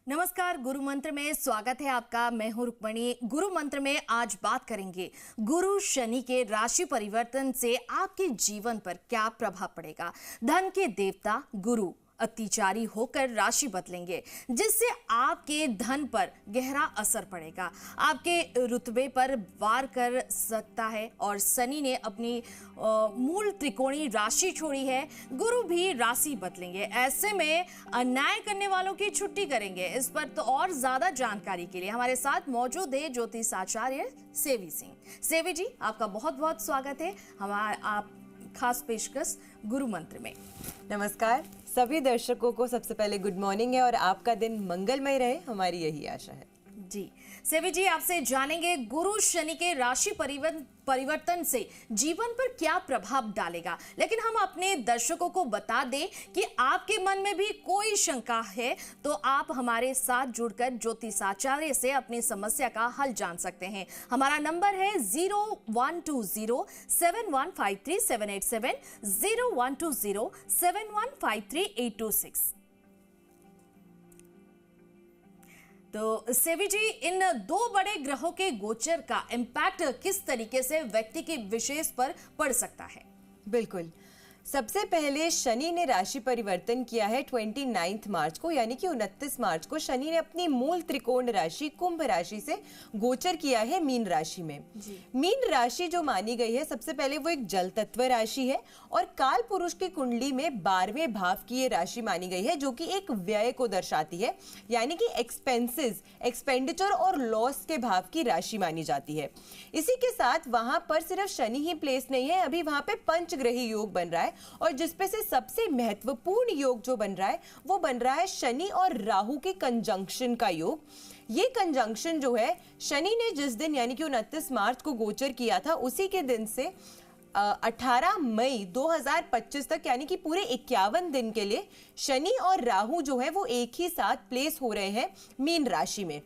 नमस्कार, गुरु मंत्र में स्वागत है आपका। मैं हूं रुक्मणी। गुरु मंत्र में आज बात करेंगे गुरु शनि के राशि परिवर्तन से आपके जीवन पर क्या प्रभाव पड़ेगा। धन के देवता गुरु अतिचारी होकर राशि बदलेंगे, जिससे आपके धन पर गहरा असर पड़ेगा। आपके रुतबे पर वार कर सकता है और शनि ने अपनी मूल त्रिकोणीय राशि छोड़ी है। गुरु भी राशि बदलेंगे, ऐसे में अन्याय करने वालों की छुट्टी करेंगे। इस पर तो और ज्यादा जानकारी के लिए हमारे साथ मौजूद है ज्योतिष आचार्य सेवी सिंह। सेवी जी, आपका बहुत बहुत स्वागत है आप खास पेशकश गुरु मंत्र में। नमस्कार सभी दर्शकों को, सबसे पहले गुड मॉर्निंग है और आपका दिन मंगलमय रहे, हमारी यही आशा है। जी सेवी जी, आपसे जानेंगे गुरु शनि के राशि परिवर्तन से जीवन पर क्या प्रभाव डालेगा। लेकिन हम अपने दर्शकों को बता दें कि आपके मन में भी कोई शंका है तो आप हमारे साथ जुड़कर ज्योतिषाचार्य से अपनी समस्या का हल जान सकते हैं। हमारा नंबर है 012071537870, 012071532826। तो सेवी जी, इन दो बड़े ग्रहों के गोचर का इम्पैक्ट किस तरीके से व्यक्ति के विशेष पर पड़ सकता है? बिल्कुल, सबसे पहले शनि ने राशि परिवर्तन किया है 29 मार्च को, यानी कि 29 मार्च को शनि ने अपनी मूल त्रिकोण राशि कुंभ राशि से गोचर किया है मीन राशि में। मीन राशि जो मानी गई है, सबसे पहले वो एक जल तत्व राशि है और काल पुरुष की कुंडली में 12वें भाव की ये राशि मानी गई है, जो कि एक व्यय को दर्शाती है, यानी कि एक्सपेंडिचर और लॉस के भाव की राशि मानी जाती है। इसी के साथ वहां पर सिर्फ शनि ही प्लेस नहीं है, अभी वहां पे पंचग्रही योग बन रहा है और जिसपे से सबसे महत्वपूर्ण योग जो बन रहा है वो बन रहा है शनि और राहु के कंजंक्शन का योग। ये कंजंक्शन जो है, शनि ने जिस दिन यानी कि 29 मार्च को गोचर किया था, उसी के दिन से 18 मई 2025 तक, यानी कि पूरे 51 दिन के लिए शनि और राहु जो है वो एक ही साथ प्लेस हो रहे हैं मीन राशि में।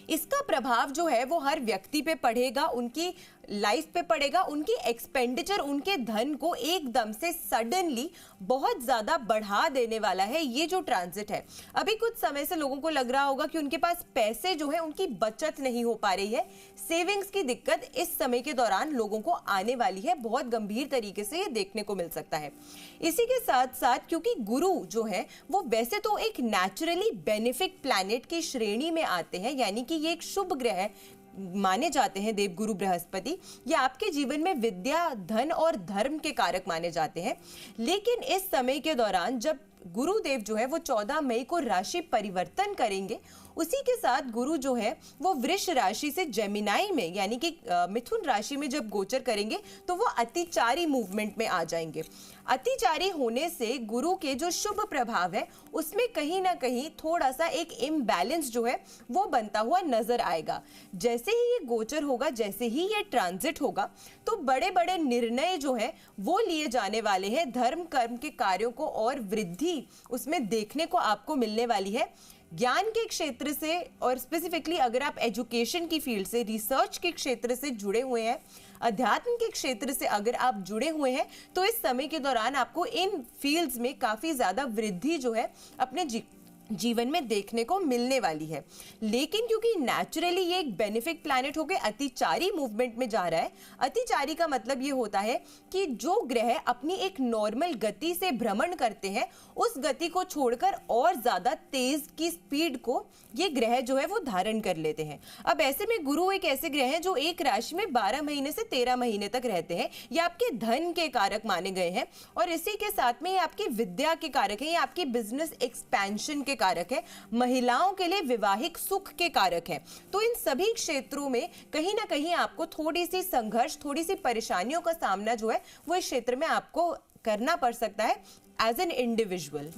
इसका प्रभाव जो है वो हर व्यक्ति पे पड़ेगा, उनकी लाइफ पे पड़ेगा, उनकी एक्सपेंडिचर, उनके धन को एकदम से सडनली बहुत ज्यादा बढ़ा देने वाला है ये जो ट्रांजिट है। अभी कुछ समय से लोगों को लग रहा होगा कि उनके पास पैसे जो है उनकी बचत नहीं हो पा रही है। सेविंग्स की दिक्कत इस समय के दौरान लोगों को आने वाली है, बहुत गंभीर तरीके से ये देखने को मिल सकता है। इसी के साथ साथ क्योंकि गुरु जो है वो वैसे तो एक नेचुरली बेनिफिक प्लैनेट की श्रेणी में आते हैं, यानी कि ये एक शुभ ग्रह माने जाते हैं, देवगुरु बृहस्पति। ये आपके जीवन में विद्या, धन और धर्म के कारक माने जाते हैं। लेकिन इस समय के दौरान जब गुरुदेव जो है वो 14 मई को राशि परिवर्तन करेंगे, उसी के साथ गुरु जो है वो वृष राशि से जेमिनाई में यानी कि मिथुन राशि में जब गोचर करेंगे तो वो अतिचारी मूवमेंट में आ जाएंगे। अतिचारी होने से गुरु के जो शुभ प्रभाव है उसमें कहीं ना कहीं थोड़ा सा एक इम्बैलेंस जो है वो बनता हुआ नजर आएगा। जैसे ही ये गोचर होगा, जैसे ही ये ट्रांजिट होगा, तो बड़े बड़े निर्णय जो है वो लिए जाने वाले हैं। धर्म कर्म के कार्यों को और वृद्धि उसमें देखने को आपको मिलने वाली है। ज्ञान के क्षेत्र से और स्पेसिफिकली अगर आप एजुकेशन की फील्ड से, रिसर्च के क्षेत्र से जुड़े हुए हैं, अध्यात्म के क्षेत्र से अगर आप जुड़े हुए हैं, तो इस समय के दौरान आपको इन फील्ड्स में काफी ज्यादा वृद्धि जो है अपने जीवन में देखने को मिलने वाली है। लेकिन क्योंकि नेचुरली ये एक बेनिफिक प्लैनेट होकर अतिचारी मूवमेंट में जा रहा है, अतिचारी का मतलब ये होता है कि जो ग्रह अपनी एक नॉर्मल गति से भ्रमण करते हैं, उस गति को छोड़कर और ज्यादा तेज की स्पीड को ये ग्रह जो है वो धारण कर लेते हैं। अब ऐसे में गुरु एक ऐसे ग्रह हैं जो एक राशि में 12 महीने से 13 महीने तक रहते हैं। ये आपके धन के कारक माने गए हैं और इसी के साथ में ये आपकी विद्या के कारक है, ये आपकी बिजनेस एक्सपेंशन के कारक है, महिलाओं के लिए विवाहिक सुख के कारक है। तो इन सभी क्षेत्रों में कहीं ना कहीं आपको थोड़ी सी संघर्ष, थोड़ी सी परेशानियों का सामना जो है वो इस क्षेत्र में आपको करना पड़ सकता है एज एन इंडिविजुअल।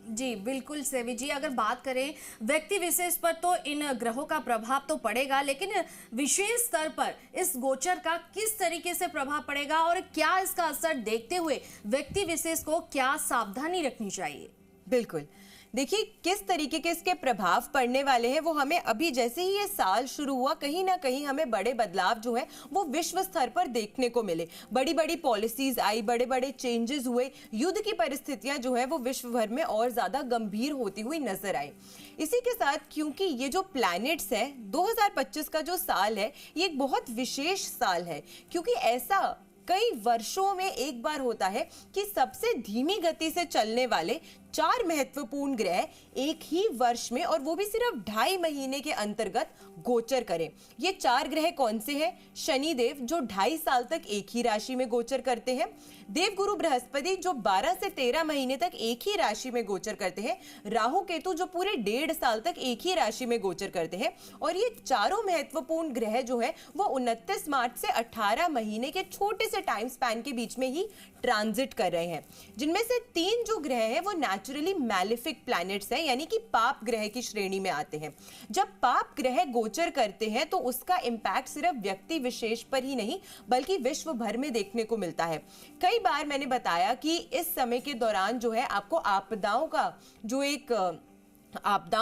जी बिल्कुल सेवी जी, अगर बात करें व्यक्ति विशेष पर तो इन ग्रहों का प्रभाव तो पड़ेगा, लेकिन विशेष स्तर पर इस गोचर का किस तरीके से प्रभाव पड़ेगा और क्या इसका असर देखते हुए व्यक्ति विशेष को क्या सावधानी रखनी चाहिए? बिल्कुल, देखिए किस तरीके के इसके प्रभाव पड़ने वाले हैं वो हमें अभी जैसे ही ये साल शुरू हुआ कहीं ना कहीं हमें बड़े बदलाव जो है वो विश्व स्तर पर देखने को मिले। बड़ी बड़ी पॉलिसीज आई, बड़े बड़े चेंजेस हुए, युद्ध की परिस्थितियां जो है वो विश्व भर में और ज्यादा गंभीर होती हुई नजर आई। इसी के साथ क्योंकि ये जो प्लैनेट्स है 2025 का जो साल है ये एक बहुत विशेष साल है, क्योंकि ऐसा कई वर्षों में एक बार होता है कि सबसे धीमी गति से चलने वाले 4 महत्वपूर्ण ग्रह एक ही वर्ष में और वो भी सिर्फ 2.5 महीने के अंतर्गत गोचर करें। ये 4 ग्रह कौन से हैं? शनिदेव जो 2.5 साल तक एक ही राशि में गोचर करते हैं, देवगुरु बृहस्पति जो 12 से 13 महीने तक एक ही राशि में गोचर करते हैं, राहु केतु जो पूरे 1.5 साल तक एक ही राशि में गोचर करते हैं, और ये चारों महत्वपूर्ण ग्रह जो है वो 29 मार्च से 18 महीने के छोटे से टाइम स्पैन के बीच में ही ट्रांजिट कर रहे हैं, जिनमें से 3 जो ग्रह हैं वो नेचुरली मैलेफिक प्लैनेट्स हैं, यानी कि पाप ग्रह की श्रेणी में आते हैं। जब पाप ग्रह गोचर करते हैं तो उसका इंपैक्ट सिर्फ व्यक्ति विशेष पर ही नहीं बल्कि विश्व भर में देखने को मिलता है। कई बार मैंने बताया कि इस समय के दौरान जो है आपको आपदाओं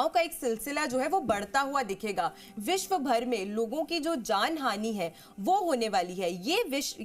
का एक सिलसिला जो है वो बढ़ता हुआ दिखेगा। विश्व भर में लोगों की जो जान हानि है वो होने वाली है।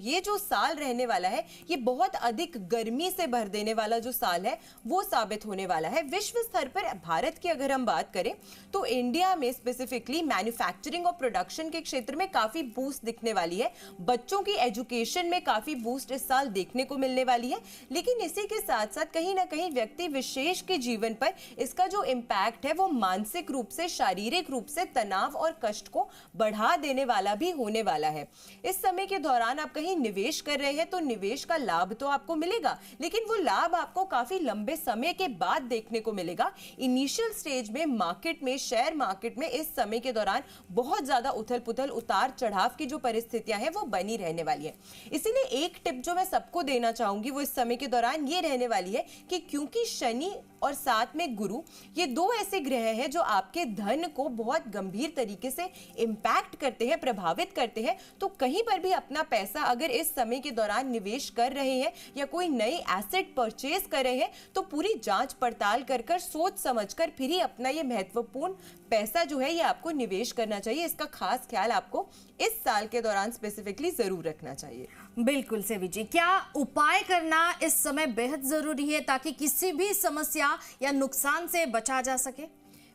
ये जो साल रहने वाला है ये बहुत अधिक गर्मी से भर देने वाला जो साल है वो साबित होने वाला है। विश्व स्तर पर भारत की अगर हम बात करें तो इंडिया में स्पेसिफिकली मैन्युफैक्चरिंग और प्रोडक्शन के क्षेत्र में काफी बूस्ट दिखने वाली है। बच्चों की एजुकेशन में काफी बूस्ट इस साल देखने को मिलने वाली है। लेकिन इसी के साथ साथ कहीं ना कहीं व्यक्ति विशेष के जीवन पर इसका जो इम्पैक्ट है वो मानसिक रूप से, शारीरिक रूप से तनाव और कष्ट को बढ़ा देने वाला भी होने वाला है। इस समय के दौरान आप कहीं निवेश कर रहे हैं तो निवेश का लाभ तो आपको मिलेगा, लेकिन वो लाभ आपको काफी लंबे समय के बाद देखने को मिलेगा। इनिशियल स्टेज में मार्केट में, शेयर मार्केट में इस समय के दौरान बहुत ज्यादा उथल पुथल, उतार चढ़ाव की जो परिस्थितियां हैं वो बनी रहने वाली है। इसीलिए एक टिप जो मैं सबको देना चाहूंगी वो इस समय के दौरान ये रहने वाली है कि क्योंकि शनि और साथ में गुरु ये 2 ऐसे ग्रह हैं जो आपके धन को बहुत गंभीर तरीके से इंपैक्ट करते हैं, प्रभावित करते हैं, तो कहीं पर भी अपना पैसा अगर इस समय के दौरान निवेश कर रहे हैं या कोई नई एसेट परचेज कर रहे हैं तो पूरी जांच पड़ताल कर सोच समझकर फिर ही अपना ये महत्वपूर्ण पैसा जो है ये आपको निवेश करना चाहिए। इसका खास ख्याल आपको इस साल के दौरान स्पेसिफिकली जरूर रखना चाहिए। बिल्कुल सेवी जी, क्या उपाय करना इस समय बेहद जरूरी है ताकि किसी भी समस्या या नुकसान से बचा जा सके?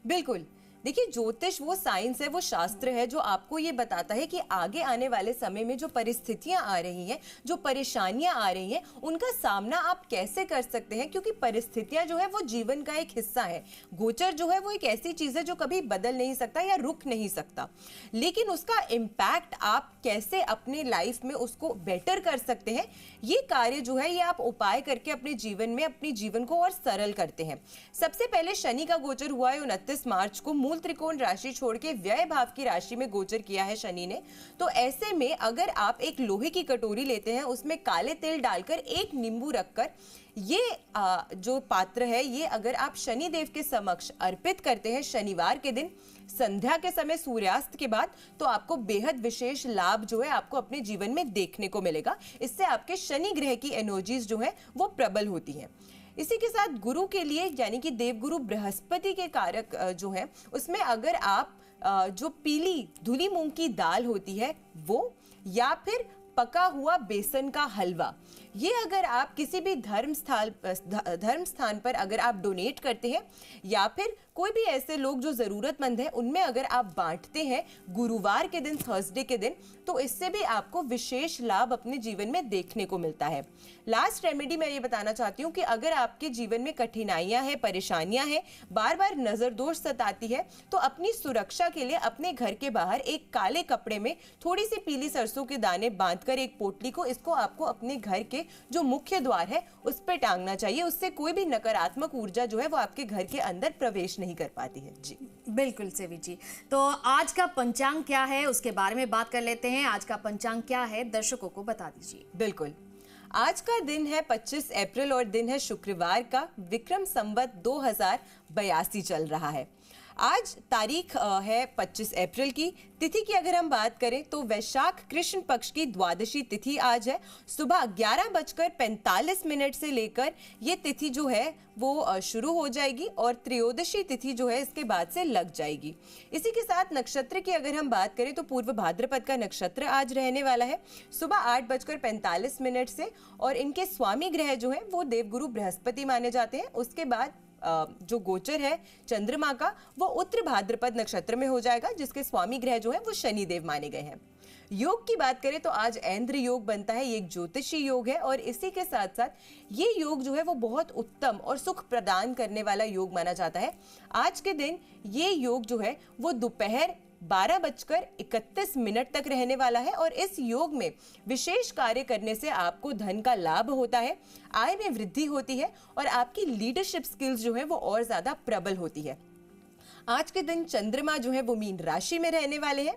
बिल्कुल। देखिए ज्योतिष वो साइंस है, वो शास्त्र है जो आपको ये बताता है कि आगे आने वाले समय में जो परिस्थितियां आ रही हैं, जो परेशानियां आ रही हैं, उनका सामना आप कैसे कर सकते हैं, क्योंकि परिस्थितियां जो है वो जीवन का एक हिस्सा है। गोचर जो है वो एक ऐसी चीज है जो कभी बदल नहीं सकता या रुक नहीं सकता, लेकिन उसका इम्पैक्ट आप कैसे अपने लाइफ में उसको बेटर कर सकते हैं, ये कार्य जो है ये आप उपाय करके अपने जीवन में अपने जीवन को और सरल करते हैं। सबसे पहले शनि का गोचर हुआ है 29 मार्च को। मूल त्रिकोण राशि छोड़ के व्यय भाव की राशि में गोचर किया है शनि ने। तो ऐसे में अगर आप एक लोहे की कटोरी लेते हैं, उसमें काले तिल डालकर एक नींबू रखकर ये जो पात्र है ये अगर आप शनि देव के समक्ष अर्पित करते हैं शनिवार के दिन संध्या के समय सूर्यास्त के बाद, तो आपको बेहद विशेष लाभ जो है आपको अपने जीवन में देखने को मिलेगा। इससे आपके शनि ग्रह की एनर्जीज जो है वो प्रबल होती हैं। इसी के साथ गुरु के लिए यानी कि देवगुरु बृहस्पति के कारक जो है उसमें अगर आप जो पीली धुली मूंग की दाल होती है वो, या फिर पका हुआ बेसन का हलवा, ये अगर आप किसी भी धर्म स्थान पर अगर आप डोनेट करते हैं या फिर कोई भी ऐसे लोग जो जरूरतमंद हैं उनमें अगर आप बांटते हैं गुरुवार के दिन, थर्सडे के दिन, तो इससे भी आपको विशेष लाभ अपने जीवन में देखने को मिलता है। लास्ट रेमेडी मैं ये बताना चाहती हूँ कि अगर आपके जीवन में कठिनाइयां हैं, परेशानियां हैं, बार बार नजर दोष सताती है, तो अपनी सुरक्षा के लिए अपने घर के बाहर एक काले कपड़े में थोड़ी सी पीली सरसों के दाने बांधकर एक पोटली को, इसको आपको अपने घर के जो मुख्य द्वार है उस पर टांगना चाहिए। उससे कोई भी नकारात्मक ऊर्जा जो है वो आपके घर के अंदर प्रवेश नहीं कर पाती है। जी बिल्कुल सेवी जी, तो आज का पंचांग क्या है उसके बारे में बात कर लेते हैं। आज का पंचांग क्या है दर्शकों को बता दीजिए। बिल्कुल, आज का दिन है 25 अप्रैल और दिन है शुक्रवार का। विक्रम संवत 2082 चल रहा है। आज तारीख है 25 अप्रैल की। तिथि की अगर हम बात करें तो वैशाख कृष्ण पक्ष की द्वादशी तिथि आज है। सुबह 11:45 से लेकर ये तिथि जो है वो शुरू हो जाएगी और त्रयोदशी तिथि जो है इसके बाद से लग जाएगी। इसी के साथ नक्षत्र की अगर हम बात करें तो पूर्व भाद्रपद का नक्षत्र आज रहने वाला है सुबह 8:45 से, और इनके स्वामी ग्रह जो है वो देवगुरु बृहस्पति माने जाते हैं। उसके बाद जो गोचर है चंद्रमा का वो उत्तर भाद्रपद नक्षत्र में हो जाएगा, जिसके स्वामी ग्रह जो है वो शनि देव माने गए हैं। योग की बात करें तो आज ऐंद्र योग बनता है, ये एक ज्योतिषी योग है और इसी के साथ साथ ये योग जो है वो बहुत उत्तम और सुख प्रदान करने वाला योग माना जाता है। आज के दिन ये योग जो है वो दोपहर 12:31 तक रहने वाला है और इस योग में विशेष कार्य करने से आपको धन का लाभ होता है, आय में वृद्धि होती है और आपकी लीडरशिप स्किल्स जो है वो और ज्यादा प्रबल होती है। आज के दिन चंद्रमा जो है वो मीन राशि में रहने वाले हैं।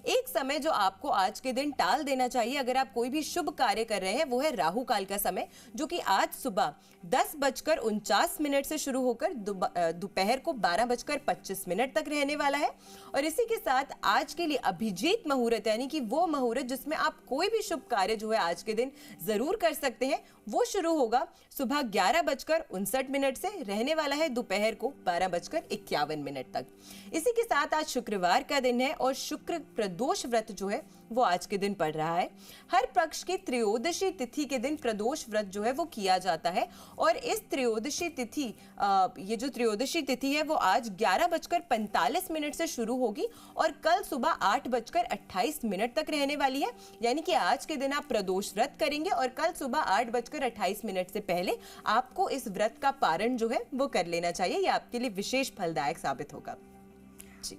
एक समय जो आपको आज के दिन टाल देना चाहिए अगर आप कोई भी शुभ कार्य कर रहे हैं वो है राहु काल का समय, जो कि आज सुबह 10:49 से शुरू होकर दोपहर को 12:25 तक रहने वाला है। और इसी के साथ आज के लिए अभिजीत मुहूर्त यानी कि वो मुहूर्त जिसमें आप कोई भी शुभ कार्य जो है आज के दिन जरूर कर सकते हैं, वो शुरू होगा सुबह 11:59 से, रहने वाला है दोपहर को 12:51 तक। इसी के साथ आज शुक्रवार का दिन है और शुक्र प्रदोष व्रत जो है वो आज के दिन पड़ रहा है। हर पक्ष की त्रयोदशी तिथि के दिन प्रदोष व्रत जो है वो किया जाता है और इस त्रयोदशी तिथि ये जो त्रयोदशी तिथि है वो आज 11:45 से शुरू होगी और कल सुबह 8:28 तक रहने वाली है। यानी कि आज के दिन आप प्रदोष व्रत करेंगे और कल सुबह 8:28 से पहले आपको इस व्रत का पारण जो है वो कर लेना चाहिए। ये आपके लिए विशेष फलदायक साबित होगा।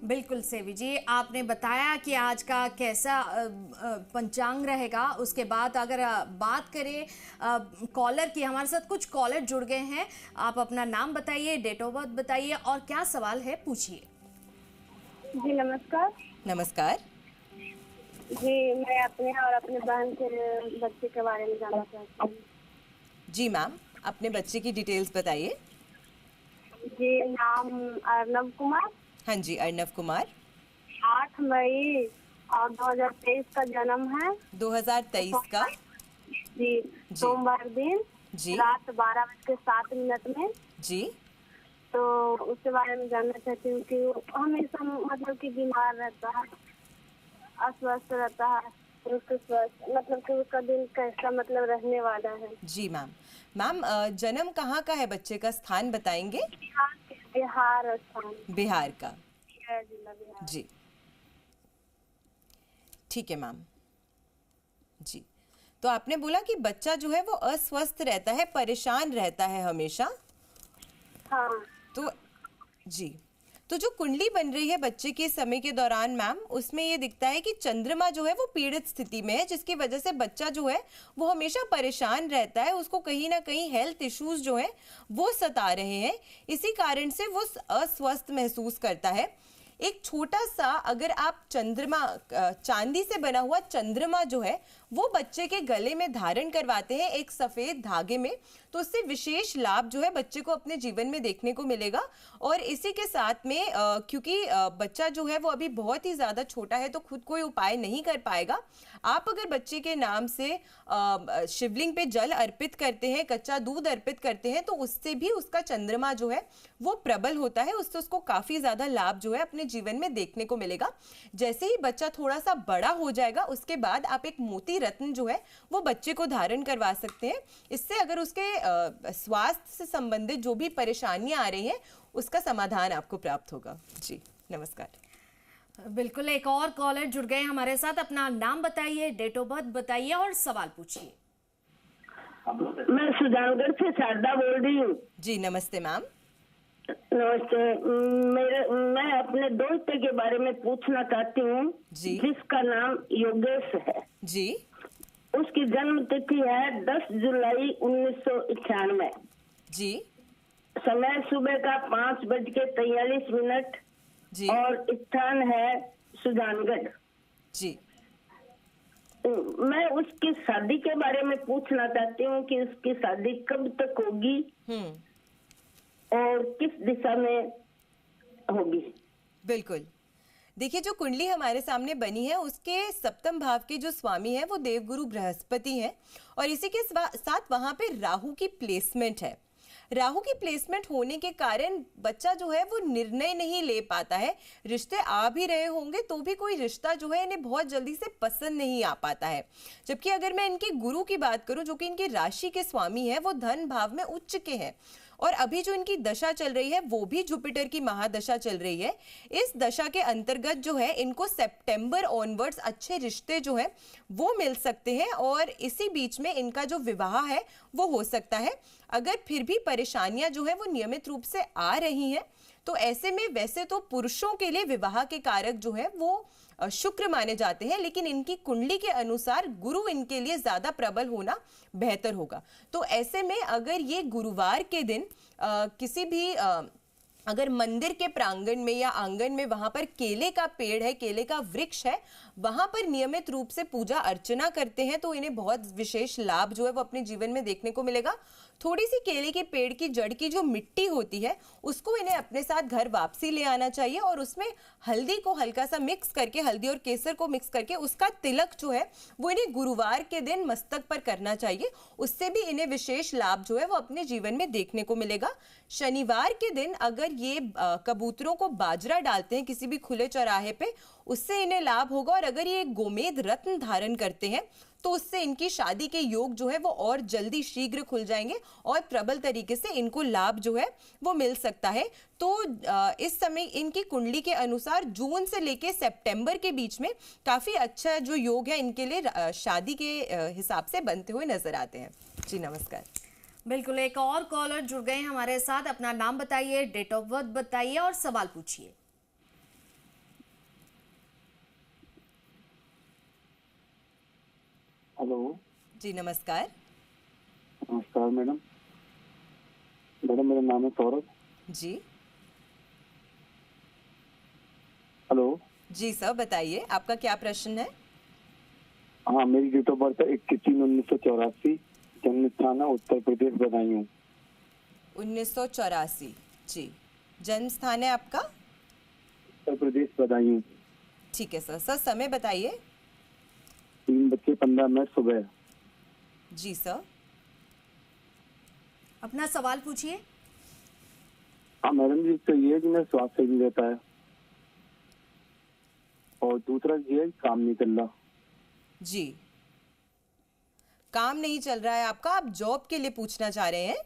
बिल्कुल सेवी जी, आपने बताया कि आज का कैसा पंचांग रहेगा। उसके बाद अगर बात करें कॉलर की, हमारे साथ कुछ कॉलर जुड़ गए हैं। आप अपना नाम बताइए, डेट ऑफ बर्थ बताइए और क्या सवाल है पूछिए। जी नमस्कार। नमस्कार जी, मैं अपने और अपने बहन के बच्चे के बारे में जानना चाहती हूँ। जी मैम, अपने बच्चे की डिटेल्स बताइए। जी, नाम अर्नव कुमार। हाँ जी, अर्नव कुमार। 8 मई और 2023 का जन्म है। 2023 का जी, सोमवार दिन जी रात 12:07 में। जी, तो उसके बारे में जानना चाहती हूँ कि वो हमेशा मतलब कि बीमार रहता है, अस्वस्थ रहता है, मतलब कि उसका दिन कैसा मतलब रहने वाला है। जी मैम। मैम जन्म कहाँ का है बच्चे का, स्थान बताएंगे? बिहार स्थान। बिहार का। जिला बिहार। जी ठीक है मैम। जी, तो आपने बोला कि बच्चा जो है वो अस्वस्थ रहता है, परेशान रहता है हमेशा। हाँ। तो जी, तो जो कुंडली बन रही है बच्चे के समय के दौरान मैम, उसमें ये दिखता है कि चंद्रमा जो है वो पीड़ित स्थिति में है, जिसकी वजह से बच्चा जो है वो हमेशा परेशान रहता है। उसको कहीं ना कहीं हेल्थ इश्यूज जो है वो सता रहे हैं, इसी कारण से वो अस्वस्थ महसूस करता है। एक छोटा सा अगर आप चंद्रमा, चांदी से बना हुआ चंद्रमा जो है वो बच्चे के गले में धारण करवाते हैं एक सफेद धागे में, तो उससे विशेष लाभ जो है बच्चे को अपने जीवन में देखने को मिलेगा। और इसी के साथ में क्योंकि बच्चा जो है वो अभी बहुत ही ज्यादा छोटा है तो खुद कोई उपाय नहीं कर पाएगा। आप अगर बच्चे के नाम से शिवलिंग पे जल अर्पित करते हैं, कच्चा दूध अर्पित करते हैं, तो उससे भी उसका चंद्रमा जो है वो प्रबल होता है, उससे उसको काफी ज्यादा लाभ जो है अपने जीवन में देखने को मिलेगा। जैसे ही बच्चा थोड़ा सा बड़ा हो जाएगा उसके बाद आप एक मोती रत्न जो है वो बच्चे को धारण करवा सकते हैं। इससे अगर उसके स्वास्थ्य से संबंधित जो भी परेशानियां आ रही हैं उसका समाधान आपको प्राप्त होगा। जी नमस्कार। बिल्कुल, एक और कॉलर जुड़ गए हमारे साथ। अपना नाम बताइए, डेट ऑफ बर्थ बताइए और सवाल पूछिए। मैं सुजानगढ़ से शारदा बोल रही हूँ। जी नमस्ते मैम। नमस्ते। मैं अपने दोस्त के बारे में पूछना चाहती हूँ जिसका नाम योगेश है। जी। उसकी जन्म तिथि है 10 जुलाई 1991। जी। समय सुबह का 5:43 जी। और स्थान है सुजानगढ़। जी। मैं उसकी शादी के बारे में पूछना चाहती हूँ कि उसकी शादी कब तक होगी और किस दिशा में होगी? बिल्कुल। देखिए, जो कुंडली हमारे सामने बनी है उसके सप्तम भाव के जो स्वामी है वो देवगुरु बृहस्पति हैं और इसी के साथ वहां पे राहु की प्लेसमेंट है। राहु की प्लेसमेंट होने के कारण बच्चा जो है वो निर्णय नहीं ले पाता है। रिश्ते आ भी रहे होंगे तो भी कोई रिश्ता जो है इन्हें बहुत जल्दी से पसंद नहीं आ पाता है। जबकि अगर मैं इनके गुरु की बात करूं जो कि इनकी राशि के स्वामी है, वो धन भाव में उच्च के हैं और अभी जो इनकी दशा चल रही है वो भी जुपिटर की महादशा चल रही है। इस दशा के अंतर्गत जो है इनको सितंबर ऑनवर्ड्स अच्छे रिश्ते जो है वो मिल सकते हैं और इसी बीच में इनका जो विवाह है वो हो सकता है। अगर फिर भी परेशानियां जो है वो नियमित रूप से आ रही हैं तो ऐसे में वैसे तो पुरुषों के लिए विवाह के कारक जो है वो शुक्र माने जाते हैं, लेकिन इनकी कुंडली के अनुसार गुरु इनके लिए ज्यादा प्रबल होना बेहतर होगा। तो ऐसे में अगर ये गुरुवार के दिन किसी भी अगर मंदिर के प्रांगण में या आंगन में वहां पर केले का पेड़ है, केले का वृक्ष है, वहां पर नियमित रूप से पूजा अर्चना करते हैं तो इन्हें बहुत विशेष लाभ जो है वो अपने जीवन में देखने को मिलेगा। थोड़ी सी केले के पेड़ की जड़ की जो मिट्टी होती है उसको इन्हें अपने साथ घर वापसी ले आना चाहिए और उसमें हल्दी को हल्का सा मिक्स करके, हल्दी और केसर को मिक्स करके उसका तिलक जो है वो इन्हें गुरुवार के दिन मस्तक पर करना चाहिए। उससे भी इन्हें विशेष लाभ जो है वो अपने जीवन में देखने को मिलेगा। शनिवार के दिन अगर ये कबूतरों को बाजरा डालते हैं किसी भी खुले चौराहे पे, उससे इन्हें लाभ होगा। और अगर ये गोमेद रत्न धारण करते हैं तो उससे इनकी शादी के योग जो है वो और जल्दी शीघ्र खुल जाएंगे और प्रबल तरीके से इनको लाभ जो है वो मिल सकता है। तो इस समय इनकी कुंडली के अनुसार जून से लेके सितंबर के बीच में काफी अच्छा जो योग है इनके लिए शादी के हिसाब से बनते हुए नजर आते हैं। जी नमस्कार। बिल्कुल, एक और कॉलर जुड़ गए हैं हमारे साथ। अपना नाम बताइए, डेट ऑफ बर्थ बताइए और सवाल पूछिए। हेलो जी नमस्कार। नमस्कार मैडम। मेरा नाम है सौरभ। जी हेलो जी सर, बताइए आपका क्या प्रश्न है। हाँ, मेरी डेट ऑफ बर्थ है 21/1984, जन्म स्थान है उत्तर प्रदेश, बदायूं। 1984। जी, जन्म स्थान है आपका उत्तर प्रदेश, बदायूं। ठीक है सर। समय बताइए। 3:15 सुबह। जी सर। अपना सवाल पूछिए। हाँ मैडम जी, तो ये है कि मेरा स्वास्थ्य नहीं रहता है और दूसरा ये है काम नहीं चल रहा। जी, काम नहीं चल रहा है आपका, आप जॉब के लिए पूछना चाह रहे हैं।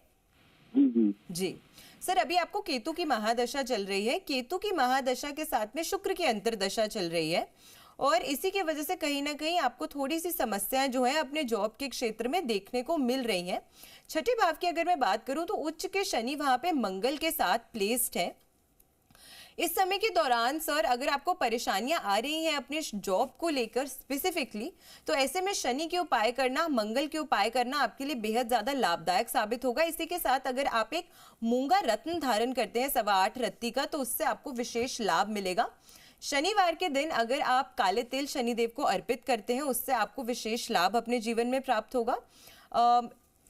जी जी जी सर, अभी आपको केतु की महादशा चल रही है। केतु की महादशा के साथ में शुक्र की अंतर्दशा चल रही है और इसी की वजह से कहीं ना कहीं आपको थोड़ी सी समस्याएं जो है अपने जॉब के क्षेत्र में देखने को मिल रही हैं। छठे भाव की अगर मैं बात करूं तो उच्च के शनि वहां पे मंगल के साथ प्लेस्ड है। इस समय के दौरान सर अगर आपको परेशानियां आ रही हैं अपने जॉब को लेकर स्पेसिफिकली, तो ऐसे में शनि के उपाय करना, मंगल के उपाय करना आपके लिए बेहद ज्यादा लाभदायक साबित होगा। इसी के साथ अगर आप एक मूंगा रत्न धारण करते हैं 8.25 रत्ती का, तो उससे आपको विशेष लाभ मिलेगा। शनिवार के दिन अगर आप काले तिल शनिदेव को अर्पित करते हैं, उससे आपको विशेष लाभ अपने जीवन में प्राप्त होगा।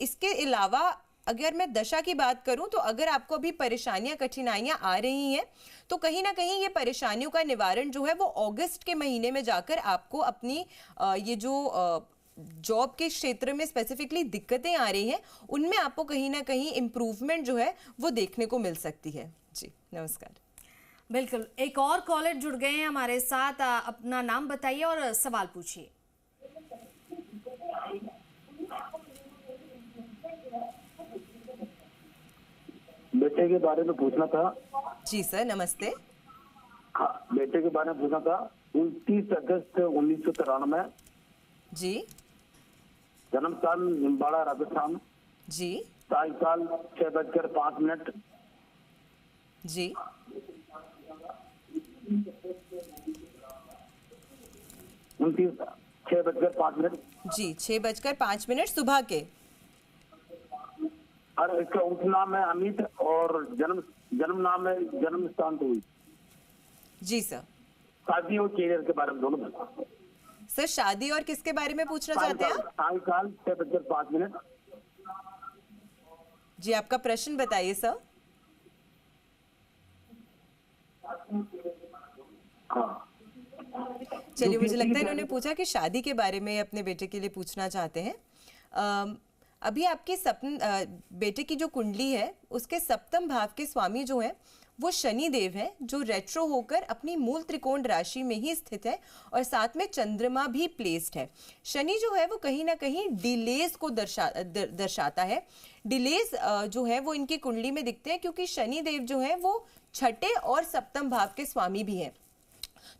इसके अलावा अगर मैं दशा की बात करूं तो अगर आपको अभी परेशानियां, कठिनाइयां आ रही हैं तो कहीं ना कहीं ये परेशानियों का निवारण जो है वो अगस्त के महीने में जाकर आपको अपनी ये जो जॉब के क्षेत्र में स्पेसिफिकली दिक्कतें आ रही हैं उनमें आपको कहीं ना कहीं इम्प्रूवमेंट जो है वो देखने को मिल सकती है। जी नमस्कार। बिल्कुल, एक और कॉलर जुड़ गए हैं हमारे साथ। अपना नाम बताइए और सवाल पूछिए। बेटे के बारे में पूछना था। जी सर नमस्ते। हाँ, बेटे के बारे में पूछना था। 29 अगस्त 1993। जी। जन्म स्थान निम्बाड़ा, राजस्थान। जी। साल 6:05। जी। 6:05। जी 6:05 सुबह के। और इसका उपनाम है अमित और जन्म नाम है, जन्म स्थान तो हुई। जी सर। शादी और कैरियर के बारे में दोनों। सर शादी और किसके बारे में पूछना चाहते हैं आप? साल 6:05। जी आपका प्रश्न बताइए सर। हाँ। चलिए, मुझे लगता है क्योंकि इन्होंने पूछा कि शादी के बारे में अपने बेटे के लिए पूछना चाहते हैं। अभी आपके बेटे की जो कुंडली है उसके सप्तम भाव के स्वामी जो है वो शनि देव है, जो रेट्रो होकर अपनी मूल त्रिकोण राशि में ही स्थित है और साथ में चंद्रमा भी प्लेस्ड है। शनि जो है वो कहीं ना कहीं डिलेज को दर्शाता है। डिलेज जो है वो इनकी कुंडली में दिखते हैं क्योंकि शनि देव जो है वो छठे और सप्तम भाव के स्वामी भी हैं।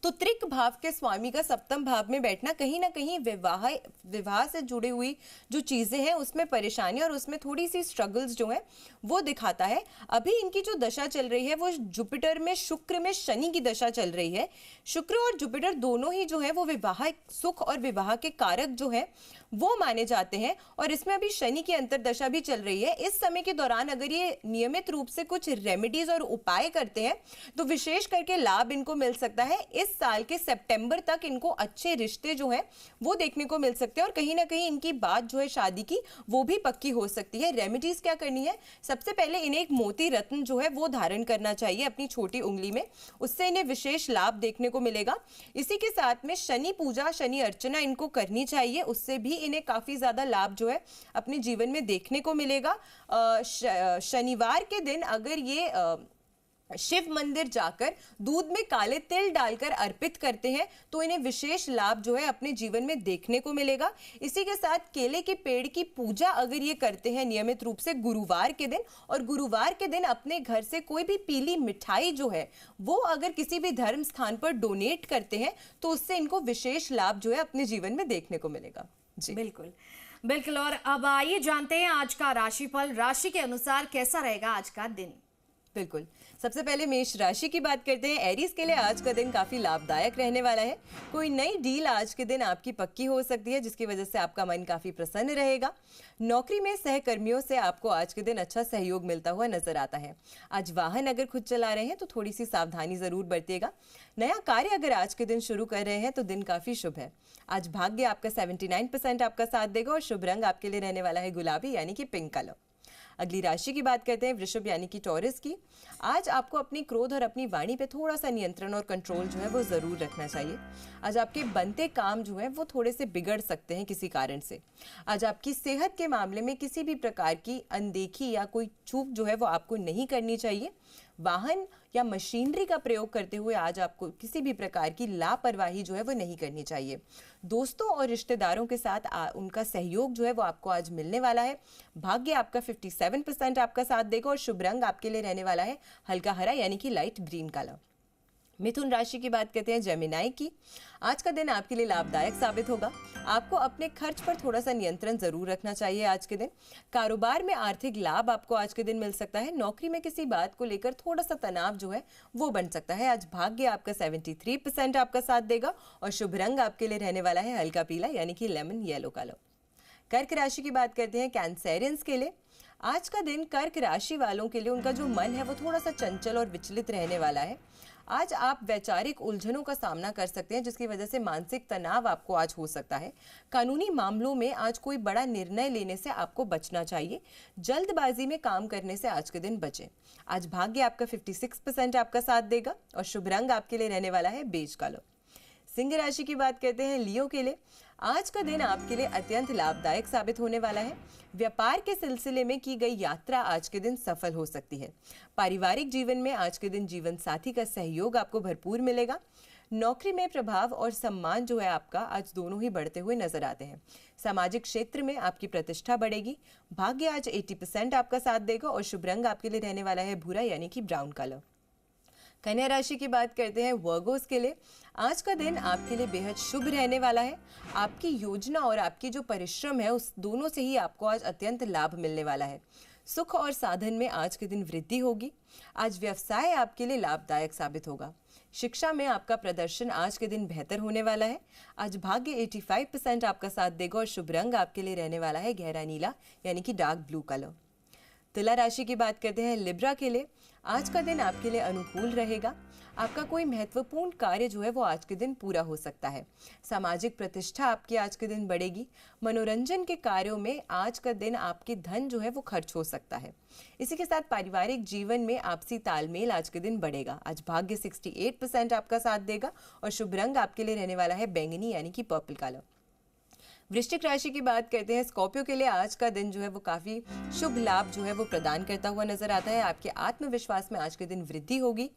तो त्रिक भाव के स्वामी का सप्तम भाव में बैठना कहीं ना कहीं विवाह से जुड़ी हुई जो चीजें हैं उसमें परेशानी और उसमें थोड़ी सी स्ट्रगल्स जो है वो दिखाता है। अभी इनकी जो दशा चल रही है वो जुपिटर में शुक्र में शनि की दशा चल रही है। शुक्र और जुपिटर दोनों ही जो है वो विवाह सुख और विवाह के कारक जो है वो माने जाते हैं और इसमें अभी शनि की अंतरदशा भी चल रही है। इस समय के दौरान अगर ये नियमित रूप से कुछ रेमेडीज और उपाय करते हैं तो विशेष करके लाभ इनको मिल सकता है। इस साल के सितंबर तक इनको अच्छे रिश्ते जो हैं वो देखने को मिल सकते हैं और कहीं ना कहीं इनकी बात जो है शादी की वो भी पक्की हो सकती है। रेमेडीज क्या करनी है? सबसे पहले इन्हें एक मोती रत्न जो है वो धारण करना चाहिए अपनी छोटी उंगली में, उससे इन्हें विशेष लाभ देखने को मिलेगा। इसी के साथ में शनि पूजा, शनि अर्चना इनको करनी चाहिए, उससे भी इन्हें काफी ज्यादा लाभ जो है अपने जीवन में देखने को मिलेगा। शनिवार के दिन अगर ये शिव मंदिर जाकर दूध में काले तिल डालकर अर्पित करते हैं तो इन्हें विशेष लाभ जो है अपने जीवन में देखने को मिलेगा। इसी के साथ केले के पेड़ की पूजा अगर ये करते हैं नियमित रूप से गुरुवार के दिन, और गुरुवार के दिन अपने घर से कोई भी पीली मिठाई जो है वो अगर किसी भी धर्म स्थान पर डोनेट करते हैं तो उससे इनको विशेष लाभ जो है अपने जीवन में देखने को मिलेगा। जी बिल्कुल बिल्कुल। और अब आइए जानते हैं आज का राशिफल। राशि के अनुसार कैसा रहेगा आज का दिन? बिल्कुल, सबसे पहले मेष राशि की बात करते हैं। एरीज के लिए आज का दिन काफी लाभदायक रहने वाला है। कोई नई डील आज के दिन आपकी पक्की हो सकती है जिसकी वजह से आपका मन काफी प्रसन्न रहेगा। नौकरी में सहकर्मियों से आपको आज के दिन अच्छा सहयोग मिलता हुआ नजर आता है। आज वाहन अगर खुद चला रहे हैं तो थोड़ी सी सावधानी जरूर बरतिएगा। नया कार्य अगर आज के दिन शुरू कर रहे हैं तो दिन काफी शुभ है। आज भाग्य आपका 79% आपका साथ देगा और शुभ रंग आपके लिए रहने वाला है गुलाबी यानी कि पिंक कलर। अगली राशि की बात करते हैं वृषभ यानी कि टॉरस की। आज आपको अपनी क्रोध और अपनी वाणी पे थोड़ा सा नियंत्रण और कंट्रोल जो है वो जरूर रखना चाहिए। आज आपके बनते काम जो है वो थोड़े से बिगड़ सकते हैं किसी कारण से। आज आपकी सेहत के मामले में किसी भी प्रकार की अनदेखी या कोई चूक जो है वो आपको नहीं करनी चाहिए। वाहन या मशीनरी का प्रयोग करते हुए आज आपको किसी भी प्रकार की लापरवाही जो है वो नहीं करनी चाहिए। दोस्तों और रिश्तेदारों के साथ उनका सहयोग जो है वो आपको आज मिलने वाला है। भाग्य आपका 57% आपका साथ देगा और शुभ रंग आपके लिए रहने वाला है हल्का हरा यानी कि लाइट ग्रीन कलर। मिथुन राशि की बात करते हैं जेमिनाई की। आज का दिन आपके लिए लाभदायक साबित होगा। आपको अपने खर्च पर थोड़ा सा नियंत्रण जरूर रखना चाहिए आज के दिन। कारोबार में आर्थिक लाभ आपको आज के दिन मिल सकता है। नौकरी में किसी बात को लेकर थोड़ा सा तनाव जो है वो बन सकता है। आज भाग्य आपका 73% आपका साथ देगा और शुभ रंग आपके लिए रहने वाला है हल्का पीला यानी कि लेमन येलो कलर। कर्क राशि की बात करते हैं कैंसेरियंस के लिए। आज का दिन कर्क राशि वालों के लिए उनका जो मन है वो थोड़ा सा चंचल और विचलित रहने वाला है। आज आप वैचारिक उलझनों का सामना कर सकते हैं जिसकी वजह से मानसिक तनाव आपको आज हो सकता है। कानूनी मामलों में आज कोई बड़ा निर्णय लेने से आपको बचना चाहिए। जल्दबाजी में काम करने से आज के दिन बचें। आज भाग्य आपका 56% आपका साथ देगा और शुभ रंग आपके लिए रहने वाला है बेज कलर। सिंह राशि की बात करते हैं लियो के लिए। आज का दिन आपके लिए अत्यंत लाभदायक साबित होने वाला है। व्यापार के सिलसिले में की गई यात्रा आज के दिन सफल हो सकती है। पारिवारिक जीवन में आज के दिन जीवन साथी का सहयोग आपको भरपूर मिलेगा। नौकरी में प्रभाव और सम्मान जो है आपका आज दोनों ही बढ़ते हुए नजर आते हैं। सामाजिक क्षेत्र में आपकी प्रतिष्ठा बढ़ेगी। भाग्य आज 80% आपका साथ देगा और शुभ रंग आपके लिए रहने वाला है भूरा यानी कि ब्राउन कलर। कन्या राशि की बात करते हैं वर्गोस के लिए। आज का दिन आपके लिए बेहद शुभ रहने वाला है। आपकी योजना और आपकी जो परिश्रम है उस दोनों से ही आपको आज अत्यंत लाभ मिलने वाला है। सुख और साधन में आज के दिन वृद्धि होगी। आज व्यवसाय आपके लिए लाभदायक साबित होगा। शिक्षा में आपका प्रदर्शन आज के दिन बेहतर होने वाला है। आज भाग्य 85% आपका साथ देगा और शुभ रंग आपके लिए रहने वाला है गहरा नीला यानी कि डार्क ब्लू कलर। तुला राशि की बात करते हैं लिब्रा के लिए। आज का दिन आपके लिए अनुकूल रहेगा। आपका कोई महत्वपूर्ण कार्य जो है वो आज के दिन पूरा हो सकता है। सामाजिक प्रतिष्ठा आपकी आज के दिन बढ़ेगी। मनोरंजन के कार्यों में आज का दिन आपके धन जो है वो खर्च हो सकता है। इसी के साथ पारिवारिक जीवन में आपसी तालमेल आज के दिन बढ़ेगा। आज भाग्य 68% आपका साथ देगा और शुभ रंग आपके लिए रहने वाला है बैंगनी यानी कि पर्पल कलर। वृश्चिक राशि की बात करते हैं। स्कॉर्पियो के लिए आज का दिन जो है वो काफी शुभ लाभ जो है वो प्रदान करता हुआ नजर आता है। आपके आत्मविश्वास में आज के दिन वृद्धि होगी।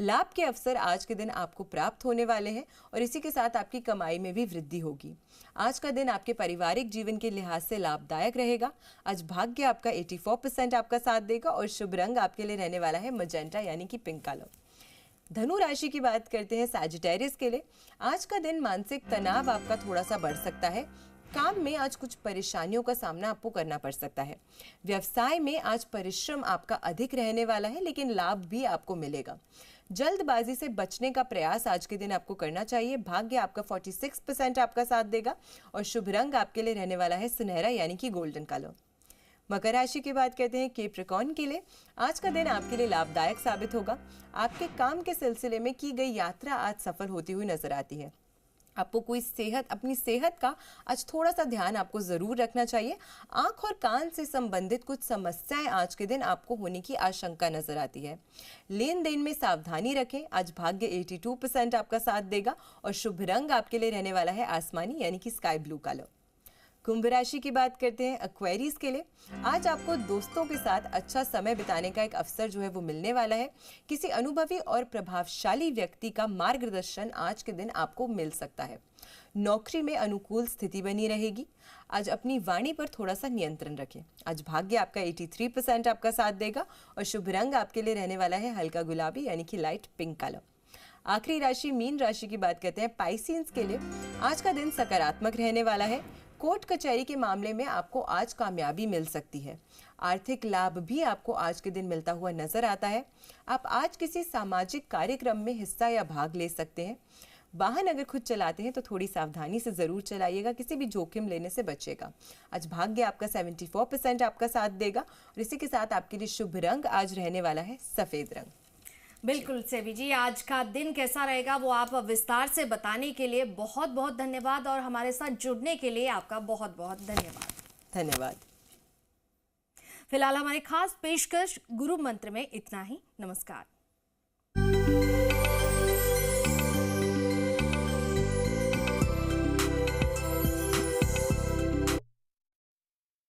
लाभ के अवसर आज के दिन आपको प्राप्त होने वाले हैं और इसी के साथ आपकी कमाई में भी वृद्धि होगी। आज का दिन आपके पारिवारिक जीवन के लिहाज से लाभदायक रहेगा। आज भाग्य आपका 84% आपका साथ देगा और शुभ रंग आपके लिए रहने वाला है मजेंटा यानी कि पिंक कलर। धनु राशि की बात करते हैं। सैजिटेरियस के लिए आज का दिन मानसिक तनाव आपका थोड़ा सा बढ़ सकता है। काम में आज कुछ परेशानियों का सामना आपको करना पड़ सकता है। व्यवसाय में आज परिश्रम आपका अधिक रहने वाला है लेकिन लाभ भी आपको मिलेगा। जल्दबाजी से बचने का प्रयास आज के दिन आपको करना चाहिए। भाग्य आपका 46% आपका साथ देगा और शुभ रंग आपके लिए रहने वाला है सुनहरा यानी कि गोल्डन कलर। मकर राशि की बात करते हैं। कैप्रिकॉर्न के लिए आज का दिन आपके लिए लाभदायक साबित होगा। आपके काम के सिलसिले में की गई यात्रा आज सफल होती हुई नजर आती है। आपको अपनी सेहत का आज थोड़ा सा ध्यान आपको जरूर रखना चाहिए। आंख और कान से संबंधित कुछ समस्याएं आज के दिन आपको होने की आशंका नजर आती है। लेन देन में सावधानी रखें। आज भाग्य 82% आपका साथ देगा और शुभ रंग आपके लिए रहने वाला है आसमानी यानी कि स्काई ब्लू कलर। कुंभ राशि की बात करते हैं। एक्वेरियस के लिए आज आपको दोस्तों के साथ अच्छा समय बिताने का एक अवसर जो है वो मिलने वाला है। किसी अनुभवी और प्रभावशाली व्यक्ति का मार्गदर्शन आज के दिन आपको मिल सकता है। नौकरी में अनुकूल स्थिति बनी रहेगी। आज अपनी वाणी पर थोड़ा सा नियंत्रण रखें। आज भाग्य आपका 83% आपका साथ देगा और शुभ रंग आपके लिए रहने वाला है हल्का गुलाबी यानी कि लाइट पिंक कलर। आखिरी राशि मीन राशि की बात करते हैं। पाइसियंस के लिए आज का दिन सकारात्मक रहने वाला है। कोर्ट कचहरी के मामले में आपको आज कामयाबी मिल सकती है। आर्थिक लाभ भी आपको आज के दिन मिलता हुआ नजर आता है। आप आज किसी सामाजिक कार्यक्रम में हिस्सा या भाग ले सकते हैं। वाहन अगर खुद चलाते हैं तो थोड़ी सावधानी से जरूर चलाइएगा, किसी भी जोखिम लेने से बचेगा। आज भाग्य आपका 74% आपका साथ देगा और इसी के साथ आपके लिए शुभ रंग आज रहने वाला है सफेद रंग। बिल्कुल सेवी जी, आज का दिन कैसा रहेगा वो आप विस्तार से बताने के लिए बहुत बहुत धन्यवाद और हमारे साथ जुड़ने के लिए आपका बहुत बहुत धन्यवाद। फिलहाल हमारी खास पेशकश गुरु मंत्र में इतना ही। नमस्कार।